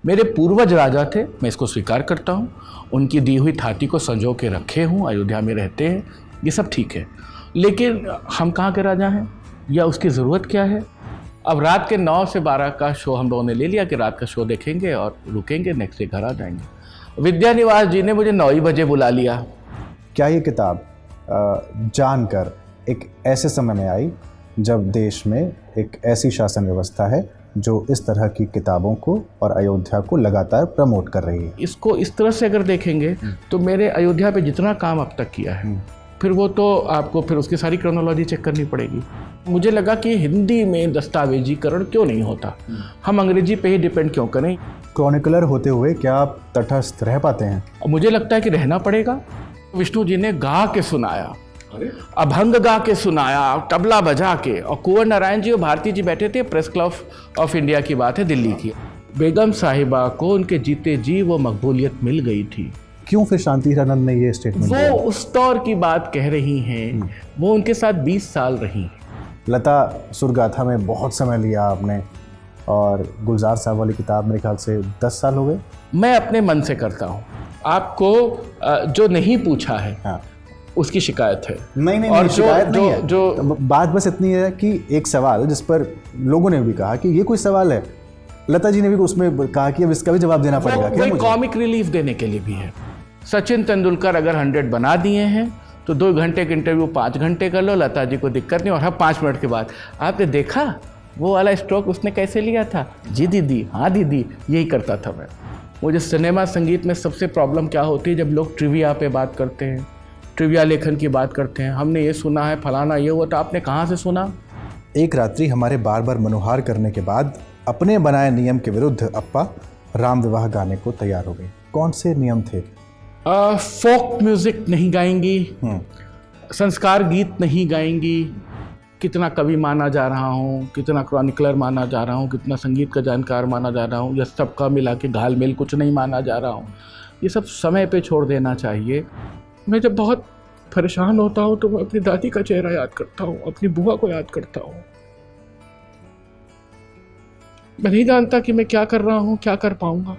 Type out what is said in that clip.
मेरे पूर्वज राजा थे, मैं इसको स्वीकार करता हूँ। उनकी दी हुई थाती को संजो के रखे हूँ, अयोध्या में रहते हैं, ये सब ठीक है। लेकिन हम कहाँ के राजा हैं या उसकी ज़रूरत क्या है? अब रात के 9 से 12 का शो हम लोगों ने ले लिया कि रात का शो देखेंगे और रुकेंगे, नेक्स्ट डे घर आ जाएंगे। विद्यानिवास जी ने मुझे 9 ही बजे बुला लिया। क्या ये किताब जानकर एक ऐसे समय में आई जब देश में एक ऐसी शासन व्यवस्था है जो इस तरह की किताबों को और अयोध्या को लगातार प्रमोट कर रही है? इसको इस तरह से अगर देखेंगे तो मेरे अयोध्या पे जितना काम अब तक किया है, फिर वो तो आपको फिर उसकी सारी क्रोनोलॉजी चेक करनी पड़ेगी। मुझे लगा कि हिंदी में दस्तावेजीकरण क्यों नहीं होता, हम अंग्रेजी पे ही डिपेंड क्यों करें। क्रॉनिकलर होते हुए क्या आप तटस्थ रह पाते हैं? मुझे लगता है कि रहना पड़ेगा। विष्णु जी ने गा के सुनाया, अभंग गा के सुनाया, तबला बजा के, और कुंवर नारायण जी और भारती जी बैठे थे। प्रेस क्लब ऑफ इंडिया की बात है, दिल्ली की। बेगम साहिबा को उनके जीते जी वो मकबूलियत मिल गई थी। क्यों फिर शांति हीरानंद ने ये स्टेटमेंट वो दिया? उस दौर की बात कह रही हैं, वो उनके साथ 20 साल रही। लता सुरगाथा में बहुत समय लिया आपने, और गुलजार साहब वाली किताब मेरे ख्याल से 10 साल हो गए। मैं अपने मन से करता हूँ। आपको जो नहीं पूछा है, हाँ, उसकी शिकायत है। नहीं और शिकायत नहीं है। जो बात बस इतनी है कि एक सवाल जिस पर लोगों ने भी कहा कि ये कोई सवाल है, लता जी ने भी उसमें कहा कि अब इसका भी जवाब देना पड़ेगा। वो कॉमिक रिलीफ देने के लिए भी है। सचिन तेंदुलकर अगर 100 बना दिए हैं तो 2 घंटे के इंटरव्यू 5 घंटे कर लो, लता जी को दिक्कत नहीं। और हर 5 मिनट के बाद आपने देखा वो वाला स्ट्रोक उसने कैसे लिया था, जी दीदी, हाँ दीदी, यही करता था मैं। मुझे सिनेमा संगीत में सबसे प्रॉब्लम क्या होती है, जब लोग ट्रिविया पे बात करते हैं, ट्रिविया लेखन की बात करते हैं, हमने ये सुना है, फलाना ये हुआ, तो आपने कहाँ से सुना? एक रात्रि हमारे बार बार मनोहार करने के बाद अपने बनाए नियम के विरुद्ध अप्पा राम विवाह गाने को तैयार हो गई। कौन से नियम थे? फोक म्यूजिक नहीं गाएंगी, संस्कार गीत नहीं गाएंगी, कितना कवि माना जा रहा हूँ, कितना क्रॉनिकलर माना जा रहा हूँ, कितना संगीत का जानकार माना जा रहा हूँ, या सबका मिला के घाल-मेल कुछ नहीं माना जा रहा हूँ। ये सब समय पे छोड़ देना चाहिए। मैं जब बहुत परेशान होता हूँ तो मैं अपनी दादी का चेहरा याद करता हूँ, अपनी बुआ को याद करता हूँ। मैं नहीं जानता कि मैं क्या कर रहा हूँ, क्या कर पाऊँगा।